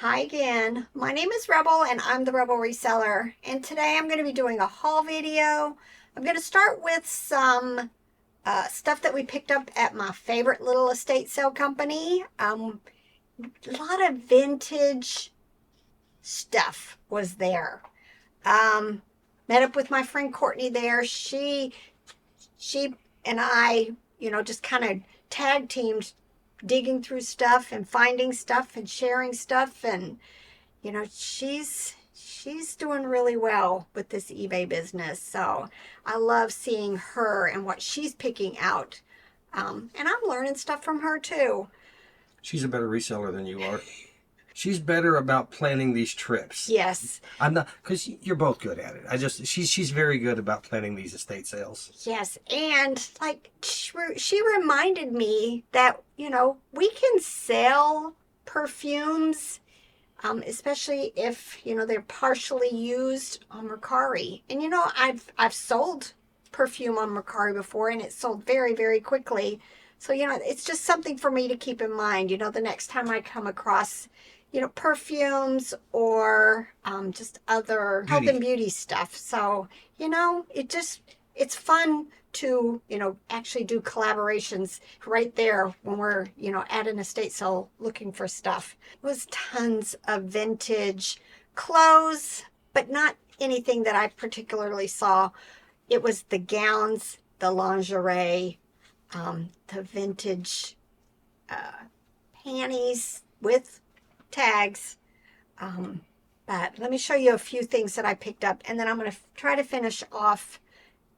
Hi again. My name is Rebel and I'm the Rebel Reseller. And today I'm going to be doing a haul video. I'm going to start with some stuff that we picked up at my favorite little estate sale company. A lot of vintage stuff was there. Met up with my friend Courtney there. She and I, just kind of tag teamed digging through stuff and finding stuff and sharing stuff, and she's doing really well with this eBay business. So I love seeing her and what she's picking out. And I'm learning stuff from her too. She's a better reseller than you are. She's better about planning these trips. Yes. I'm not, because you're both good at it. She's very good about planning these estate sales. Yes. And like she reminded me that, we can sell perfumes, especially if, they're partially used on Mercari. And, I've sold perfume on Mercari before and it sold very, very quickly. So, it's just something for me to keep in mind, the next time I come across, perfumes or just other health and beauty stuff. So, it's fun to, actually do collaborations right there when we're, at an estate sale looking for stuff. It was tons of vintage clothes, but not anything that I particularly saw. It was the gowns, the lingerie, the vintage panties with tags. But let me show you a few things that I picked up, and then I'm going to try to finish off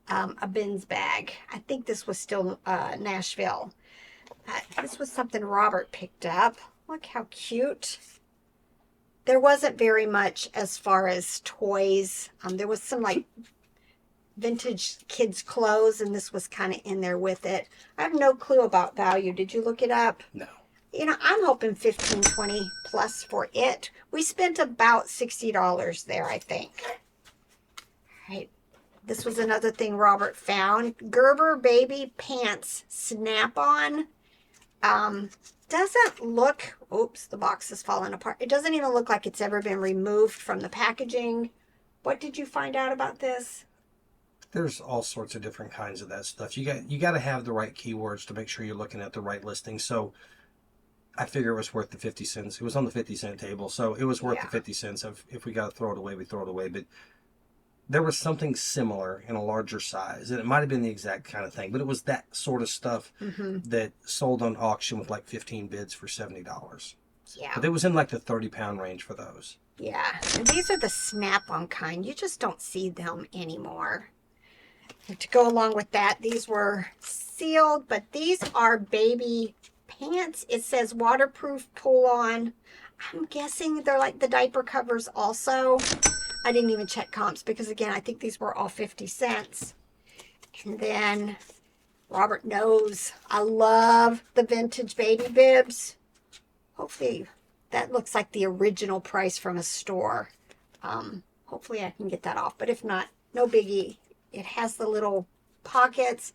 a bins bag. I think this was still Nashville. This was something Robert picked up. Look how cute. There wasn't very much as far as toys. There was some like vintage kids clothes, and this was kind of in there with it. I have no clue about value. Did you look it up? No. I'm hoping 15, 20 plus for it. We spent about $60 there, I think. All right. This was another thing Robert found. Gerber baby pants snap-on. Doesn't look, oops, the box is falling apart. It doesn't even look like it's ever been removed from the packaging. What did you find out about this? There's all sorts of different kinds of that stuff. You got to have the right keywords to make sure you're looking at the right listing. So I figure it was worth the 50 cents. It was on the 50-cent table, so it was worth the 50 cents. If we got to throw it away, we throw it away. But there was something similar in a larger size, and it might have been the exact kind of thing, but it was that sort of stuff that sold on auction with like 15 bids for $70. Yeah. But it was in like the 30-pound range for those. Yeah, and these are the snap-on kind. You just don't see them anymore. And to go along with that, these were sealed, but these are baby pants. It says waterproof pull-on. I'm guessing they're like the diaper covers also. I didn't even check comps because, again, I think these were all 50 cents. And then Robert knows I love the vintage baby bibs. Hopefully that looks like the original price from a store. Hopefully I can get that off, but if not, no biggie. It has the little pockets.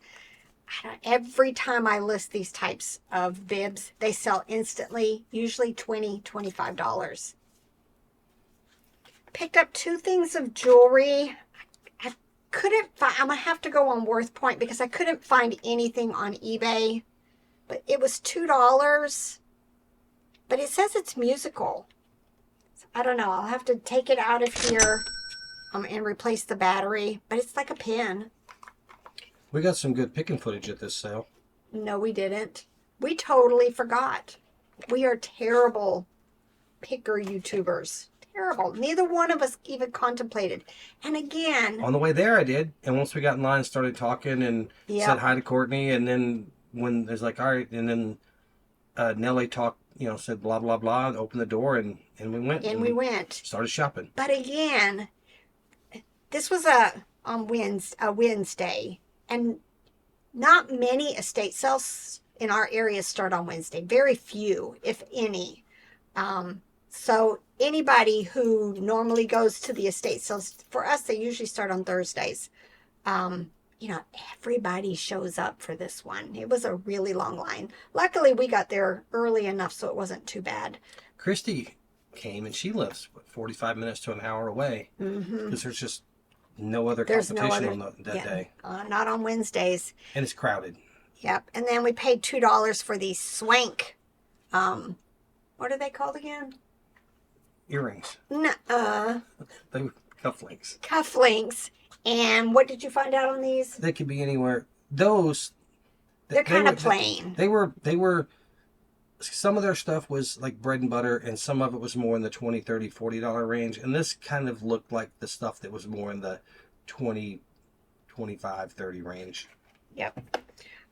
Every time I list these types of bibs, they sell instantly, usually $20, $25. Picked up two things of jewelry. I couldn't find, I'm going to have to go on WorthPoint because I couldn't find anything on eBay. But it was $2. But it says it's musical. So I don't know. I'll have to take it out of here and replace the battery. But it's like a pin. We got some good picking footage at this sale. No, we didn't. We totally forgot. We are terrible picker YouTubers. Terrible. Neither one of us even contemplated. And again, on the way there I did, and once we got in line, started talking and said hi to Courtney, and then when there's like, all right, and then Nellie talked, said blah blah blah, opened the door, and we went. And we went. Started shopping. But again, this was on Wednesday, and not many estate sales in our area start on Wednesday. Very few, if any. So anybody who normally goes to the estate sales, for us, they usually start on Thursdays. Everybody shows up for this one. It was a really long line. Luckily, we got there early enough so it wasn't too bad. Christy came, and she lives 45 minutes to an hour away because there's just no other There's competition no on other, that day, not on Wednesdays. and it's crowded. Yep. And then we paid $2 for these swank. What are they called again? Earrings. Nuh-uh. They were cufflinks. Cufflinks. And what did you find out on these? They could be anywhere. Those. They're kind of plain. They were. Some of their stuff was like bread and butter, and some of it was more in the $20, $30, $40 range. And this kind of looked like the stuff that was more in the 20, 25, 30 range. Yep.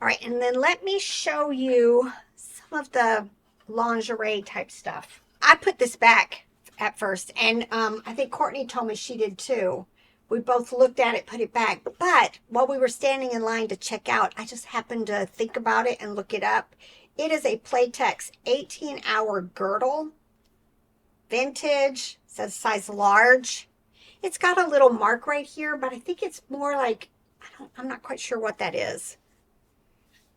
All right, and then let me show you some of the lingerie type stuff. I put this back at first, and I think Courtney told me she did too. We both looked at it, put it back. But while we were standing in line to check out, I just happened to think about it and look it up. It is a Playtex 18-hour girdle. Vintage, says size large. It's got a little mark right here, but I think it's more like, I'm not quite sure what that is.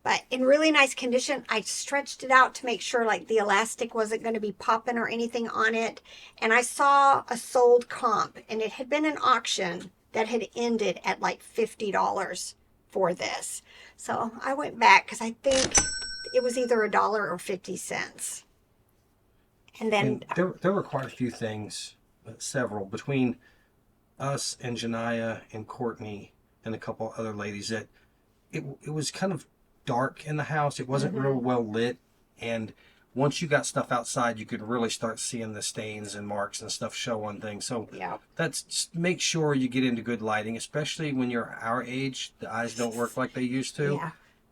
But in really nice condition. I stretched it out to make sure like the elastic wasn't going to be popping or anything on it. And I saw a sold comp, and it had been an auction that had ended at like $50 for this. So I went back because I think it was either $1 or 50 cents. And then there were quite a few things, several, between us and Janiyah and Courtney and a couple other ladies, that it was kind of dark in the house. It wasn't real well lit, and once you got stuff outside, you could really start seeing the stains and marks and stuff show on things. So that's just make sure you get into good lighting, especially when you're our age. The eyes don't work like they used to. Yeah.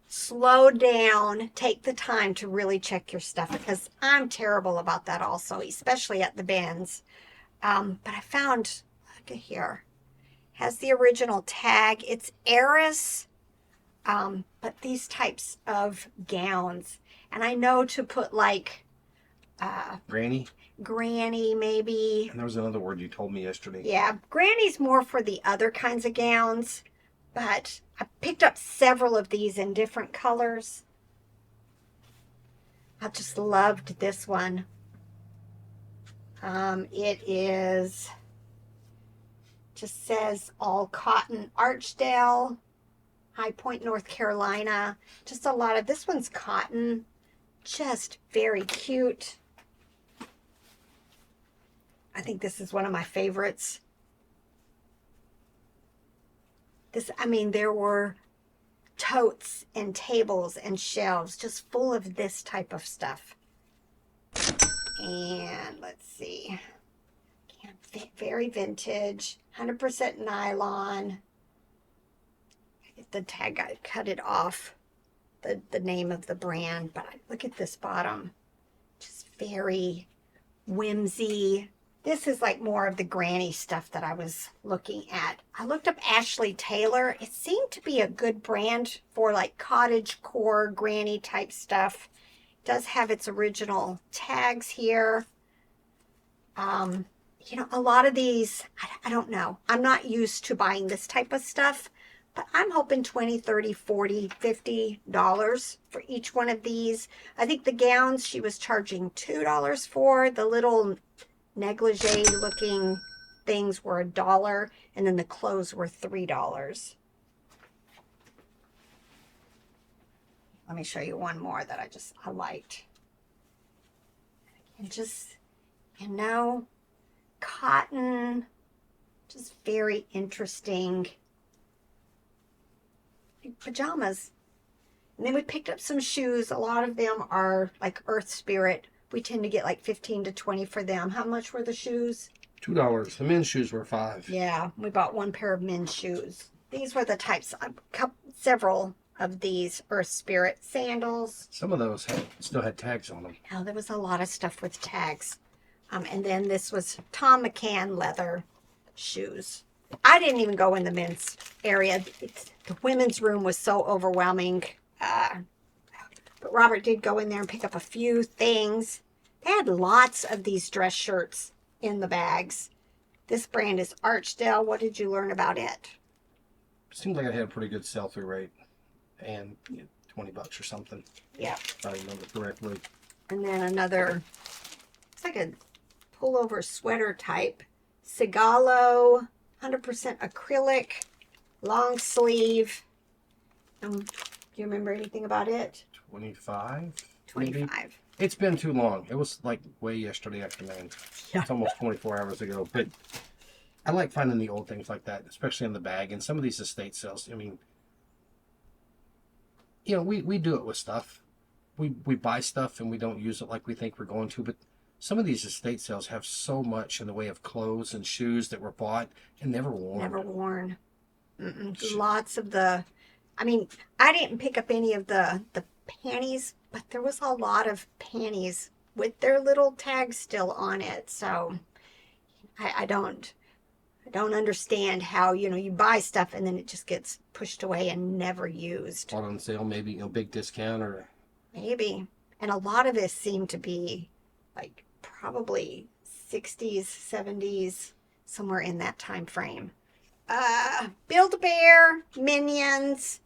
Slow down. Take the time to really check your stuff, because I'm terrible about that also, especially at the bins. But I found, look at here, has the original tag. It's Eris. But these types of gowns, and I know to put like Granny maybe. And there was another word you told me yesterday. Yeah, granny's more for the other kinds of gowns, but I picked up several of these in different colors. I just loved this one. It is, just says all cotton, Archdale, High Point, North Carolina. Just a lot of, this one's cotton. Just very cute. I think this is one of my favorites. This, I mean, there were totes and tables and shelves just full of this type of stuff. And let's see. Very vintage, 100% nylon. The tag, I cut it off, the name of the brand, but look at this bottom. Just very whimsy. This is like more of the granny stuff that I was looking at. I looked up Ashley Taylor. It seemed to be a good brand for like cottage core granny type stuff. It does have its original tags here. You know, a lot of these, I don't know. I'm not used to buying this type of stuff. But I'm hoping $20, $30, $40, $50 for each one of these. I think the gowns she was charging $2 for. The little negligee looking things were $1, and then the clothes were $3. Let me show you one more that I liked. And just, you know, cotton, just very interesting. Pajamas. And then we picked up some shoes. A lot of them are like Earth Spirit. We tend to get like 15 to 20 for them. How much were the shoes? $2. The men's shoes were $5. Yeah, we bought one pair of men's shoes. These were the types, several of these Earth Spirit sandals. Some of those still had tags on them. Oh, there was a lot of stuff with tags. And then this was Tom McCann leather shoes. I didn't even go in the men's area. The women's room was so overwhelming. But Robert did go in there and pick up a few things. They had lots of these dress shirts in the bags. This brand is Archdale. What did you learn about it? Seems like it had a pretty good sell-through rate. And $20 or something. Yeah. If I remember correctly. And then another, it's like a pullover sweater type. Sigalo, 100% acrylic, long sleeve. Do you remember anything about it? 25? 25. Maybe? It's been too long. It was like way yesterday afternoon. Yeah. It's almost 24 hours ago. But I like finding the old things like that, especially in the bag. And some of these estate sales, I mean, we do it with stuff. We buy stuff and we don't use it like we think we're going to. But some of these estate sales have so much in the way of clothes and shoes that were bought and never worn. Never worn. Lots of the... I mean, I didn't pick up any of the panties, but there was a lot of panties with their little tags still on it. So I don't understand how, you buy stuff and then it just gets pushed away and never used. Bought on sale, maybe, big discount or... Maybe. And a lot of it seemed to be like probably 60s, 70s, somewhere in that time frame. Build-A-Bear, Minions.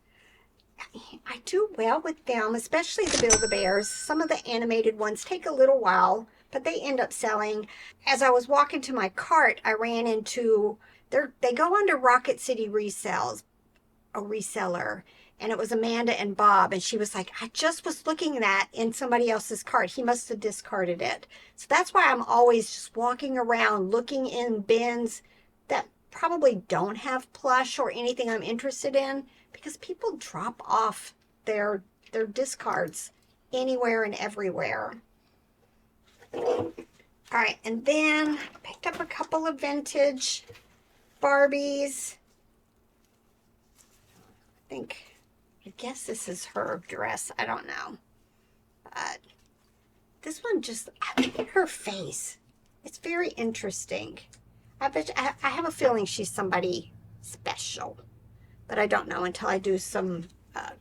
I do well with them, especially the Build-A-Bears. Some of the animated ones take a little while, but they end up selling. As I was walking to my cart, I ran into, they go under Rocket City Resells, a reseller, and it was Amanda and Bob, and she was like, I just was looking at that in somebody else's cart. He must have discarded it. So that's why I'm always just walking around looking in bins that probably don't have plush or anything I'm interested in, because people drop off their discards anywhere and everywhere. All right, and then I picked up a couple of vintage Barbies. I guess this is her dress. I don't know. But this one just, I look at her face. It's very interesting. I have a feeling she's somebody special. But I don't know until I do some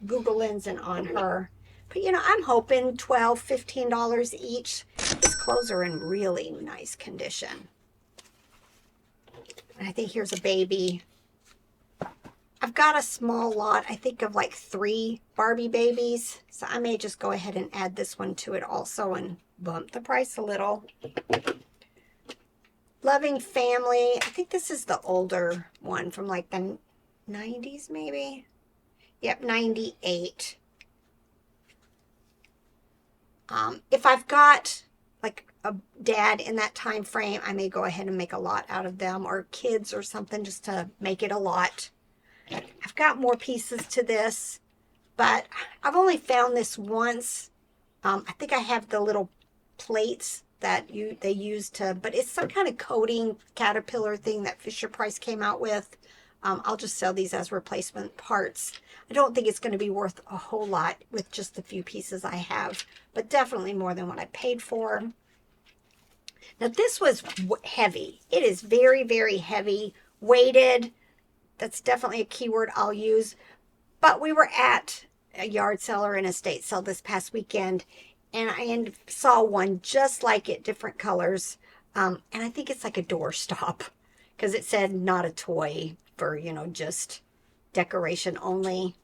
Googling on her. But, I'm hoping $12, $15 each. These clothes are in really nice condition. And I think here's a baby. I've got a small lot, I think, of like 3 Barbie babies. So I may just go ahead and add this one to it also and bump the price a little. Loving Family. I think this is the older one from like the 90s maybe. Yep, 98. If I've got like a dad in that time frame, I may go ahead and make a lot out of them, or kids or something, just to make it a lot. I've got more pieces to this, but I've only found this once. I think I have the little plates that they use to, but it's some kind of coating caterpillar thing that Fisher-Price came out with. I'll just sell these as replacement parts. I don't think it's going to be worth a whole lot with just the few pieces I have, but definitely more than what I paid for. Now this was heavy. It is very, very heavy, weighted. That's definitely a keyword I'll use. But we were at a yard sale or an estate sale this past weekend, and I saw one just like it, different colors. And I think it's like a doorstop, because it said not a toy for, just decoration only.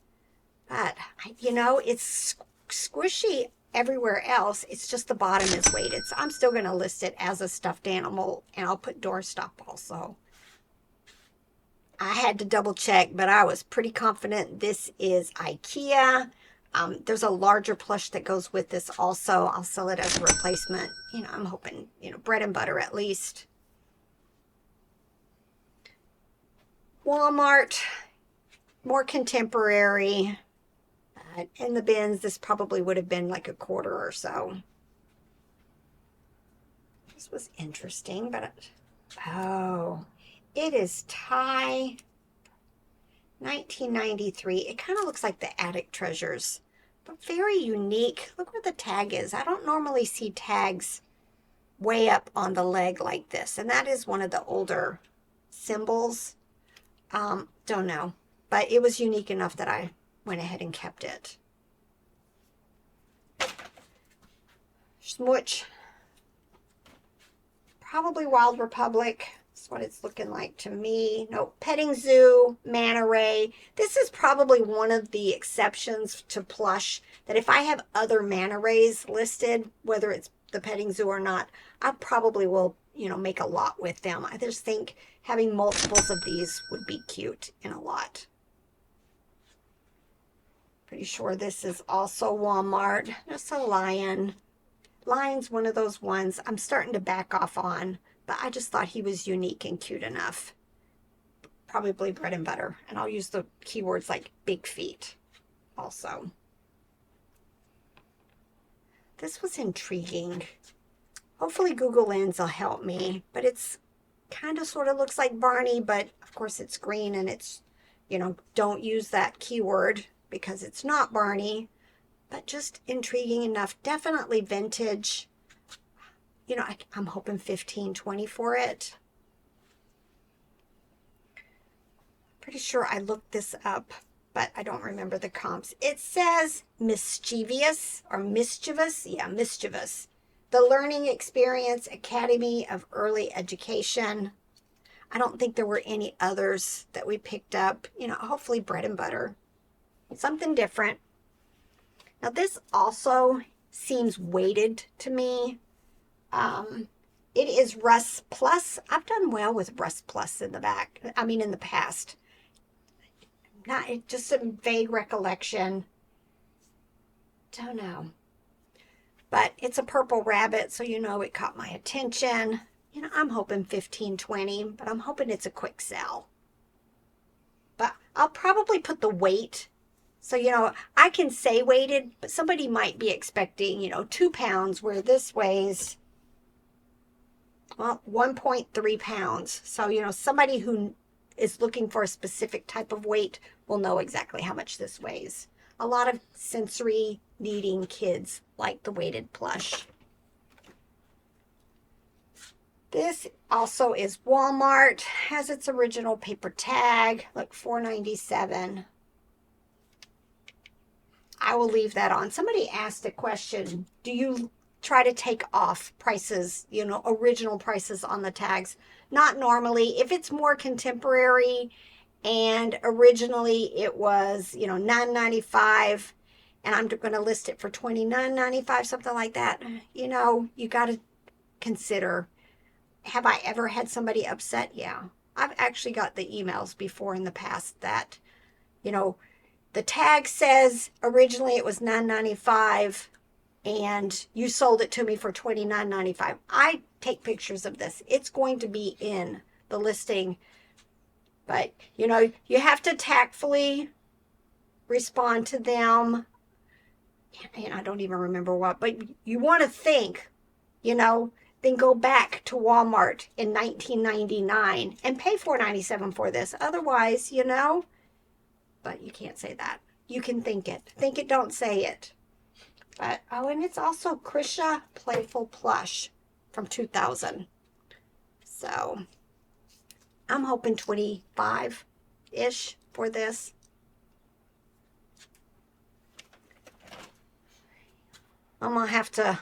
But, it's squishy everywhere else. It's just the bottom is weighted. So I'm still going to list it as a stuffed animal, and I'll put doorstop also. I had to double check, but I was pretty confident this is IKEA. There's a larger plush that goes with this also. I'll sell it as a replacement. I'm hoping, bread and butter at least. Walmart, more contemporary. In the bins, this probably would have been like a quarter or so. This was interesting, but it is Thai 1993. It kind of looks like the Attic Treasures, but very unique. Look where the tag is. I don't normally see tags way up on the leg like this, and that is one of the older symbols. Don't know, but it was unique enough that I went ahead and kept it. Smooch. Probably Wild Republic. That's what it's looking like to me. No, Petting Zoo, Manta Ray. This is probably one of the exceptions to Plush, that if I have other Manta Rays listed, whether it's the Petting Zoo or not, I probably will, make a lot with them. I just think having multiples of these would be cute in a lot. Pretty sure this is also Walmart. Just a lion. Lion's one of those ones I'm starting to back off on, but I just thought he was unique and cute enough. Probably bread and butter. And I'll use the keywords like big feet also. This was intriguing. Hopefully Google Lens will help me, but it's kind of sort of looks like Barney, but of course it's green and it's, don't use that keyword because it's not Barney, but just intriguing enough. Definitely vintage. I'm hoping 15, 20 for it. Pretty sure I looked this up, but I don't remember the comps. It says mischievous or mischievous. Yeah, mischievous. The Learning Experience Academy of Early Education. I don't think there were any others that we picked up. Hopefully bread and butter. Something different. Now this also seems weighted to me. It is Russ Plus. I've done well with Russ Plus in the past. Just a vague recollection. Don't know. But it's a purple rabbit, so it caught my attention. I'm hoping 15, 20, but I'm hoping it's a quick sell. But I'll probably put the weight. So, I can say weighted, but somebody might be expecting, 2 pounds, where this weighs, 1.3 pounds. So, somebody who is looking for a specific type of weight will know exactly how much this weighs. A lot of sensory needing kids like the weighted plush. This also is Walmart, has its original paper tag, like $4.97. I will leave that on. Somebody asked a question, do you try to take off prices, original prices on the tags? Not normally. If it's more contemporary and originally it was, $9.95 and I'm going to list it for $29.95, something like that, you got to consider, have I ever had somebody upset? Yeah. I've actually got the emails before in the past that, the tag says originally it was $9.95 and you sold it to me for $29.95. I take pictures of this. It's going to be in the listing. But, you have to tactfully respond to them. And I don't even remember what, but you want to think, then go back to Walmart in 1999 and pay $4.97 for this. Otherwise, but you can't say that. You can think it. Think it, don't say it. But, and it's also Krisha Playful Plush from 2000. So, I'm hoping 25-ish for this. I'm going to have to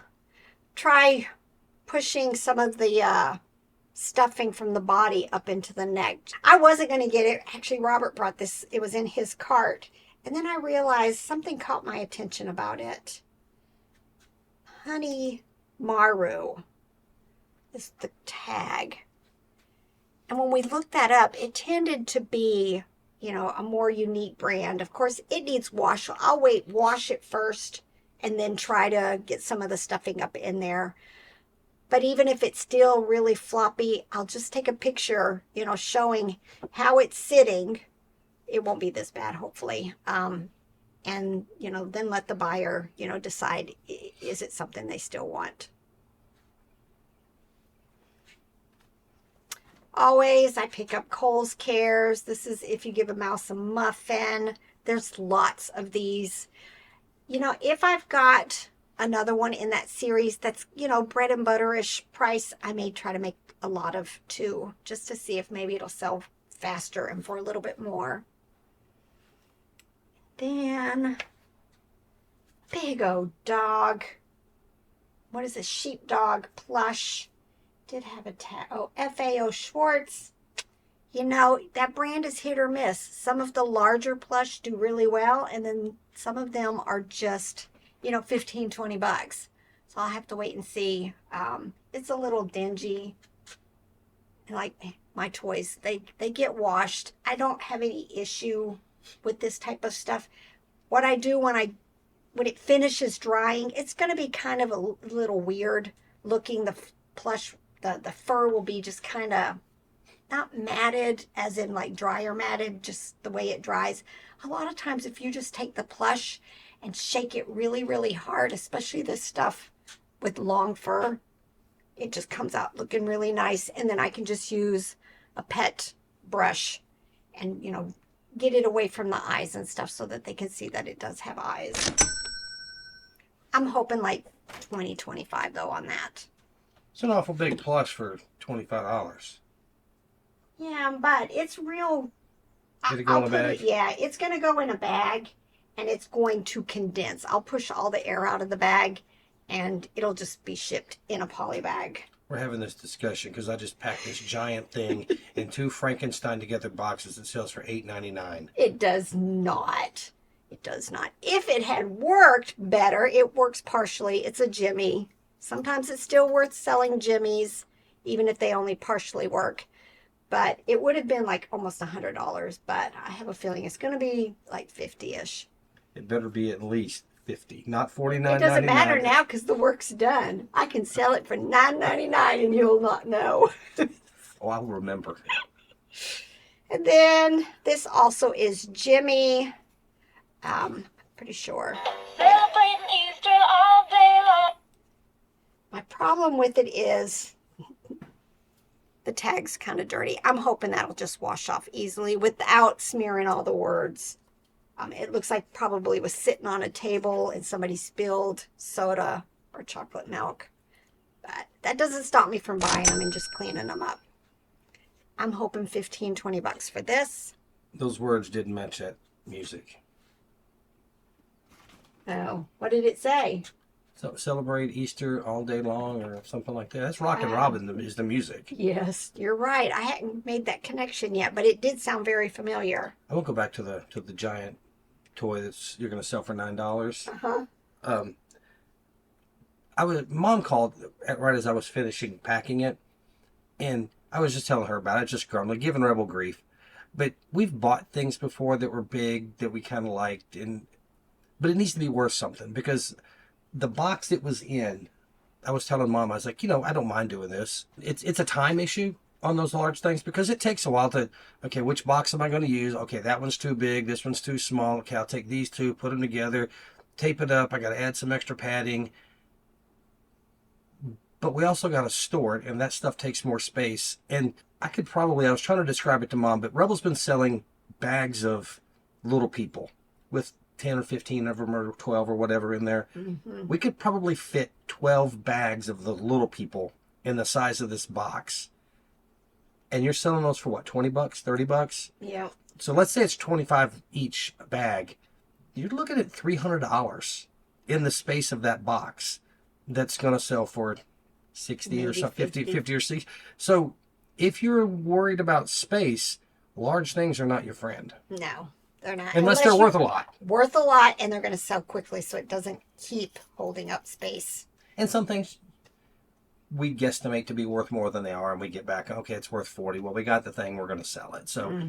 try pushing some of the stuffing from the body up into the neck. I wasn't going to get it. Actually, Robert brought this. It was in his cart. And then I realized something caught my attention about it. Honey Maru is the tag. And when we looked that up, it tended to be, a more unique brand. Of course, it needs wash. I'll wash it first and then try to get some of the stuffing up in there. But even if it's still really floppy, I'll just take a picture, showing how it's sitting. It won't be this bad, hopefully. And, then let the buyer, decide, is it something they still want? Always, I pick up Kohl's Cares. This is if you give a mouse a muffin. There's lots of these. If I've got another one in that series that's, bread and butter-ish price, I may try to make a lot of two, just to see if maybe it'll sell faster and for a little bit more. Then, big old dog. What is this? Sheepdog Plush. Did have a tag. Oh, FAO Schwartz. That brand is hit or miss. Some of the larger plush do really well, and then some of them are just, $15, $20. So I'll have to wait and see. It's a little dingy. like my toys, they get washed. I don't have any issue with this type of stuff. What I do when it finishes drying, it's going to be kind of a little weird looking. The plush, the fur will be just kind of not matted as in like dryer matted, just the way it dries. A lot of times if you just take the plush and shake it really, really hard, especially this stuff with long fur, it just comes out looking really nice. And then I can just use a pet brush and, get it away from the eyes and stuff so that they can see that it does have eyes. I'm hoping like 20, 25 though on that. It's an awful big plush for $25. Yeah, but it's real. Did it go in a bag? Yeah, it's going to go in a bag and it's going to condense. I'll push all the air out of the bag and it'll just be shipped in a poly bag. We're having this discussion because I just packed this giant thing in 2 Frankenstein together boxes that sells for $8.99. It does not. It does not. If it had worked better, it works partially. It's a Jimmy. Sometimes it's still worth selling Jimmies, even if they only partially work. But it would have been like almost $100. But I have a feeling it's going to be like 50-ish. It better be at least 50, not $49.99. It doesn't matter now because the work's done. I can sell it for $9.99 and you'll not know. Oh, I'll remember. And then this also is Jimmy. Pretty sure. Celebrating Easter all day long. My problem with it is the tag's kind of dirty. I'm hoping that'll just wash off easily without smearing all the words. It looks like probably was sitting on a table and somebody spilled soda or chocolate milk. But that doesn't stop me from buying them and just cleaning them up. I'm hoping $15, $20 for this. Those words didn't match that music. Oh, what did it say? So celebrate Easter all day long or something like that. That's Rockin' Robin is the music. Yes, you're right. I hadn't made that connection yet, but it did sound very familiar. I will go back to the giant toy that's you're going to sell for $9. Uh-huh. Mom called right as I was finishing packing it, and I was just telling her about it, just grumbling, giving Rebel grief. But we've bought things before that were big that we kind of liked, but it needs to be worth something because the box it was in, I was telling Mom, I was like, I don't mind doing this. It's a time issue on those large things because it takes a while to, okay, which box am I going to use? Okay, that one's too big. This one's too small. Okay, I'll take these two, put them together, tape it up. I got to add some extra padding. But we also got to store it, and that stuff takes more space. And I was trying to describe it to Mom, but Rebel's been selling bags of little people with 10 or 15 of them or 12 or whatever in there. Mm-hmm. We could probably fit 12 bags of the little people in the size of this box. And you're selling those for what, $20, $30? Yeah. So let's say it's 25 each bag. You're looking at $300 in the space of that box that's going to sell for 60 Maybe or something, 50 50. or 60. So if you're worried about space, large things are not your friend. No, they're not. Unless they're worth a lot. Worth a lot, and they're going to sell quickly, so it doesn't keep holding up space. And some things we guesstimate to be worth more than they are, and we get back, okay, it's worth 40. Well, we got the thing, we're going to sell it. So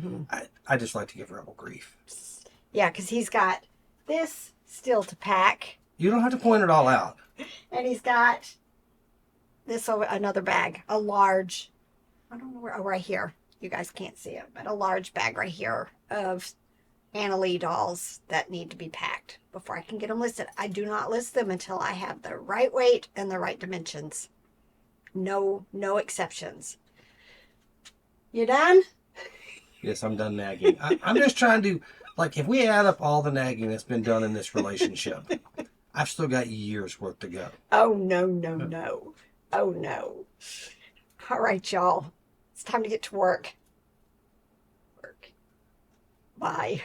I just like to give Rebel grief. Yeah, because he's got this still to pack, You don't have to point it all out. and he's got this over another bag, a large, I don't know where, right here. You guys can't see it, but a large bag right here of Anna Lee dolls that need to be packed before I can get them listed. I do not list them until I have the right weight and the right dimensions. No exceptions. You done? Yes, I'm done nagging. I'm just trying to, if we add up all the nagging that's been done in this relationship, I've still got years worth to go. Oh, no. Oh, no. All right, y'all. It's time to get to work. Bye.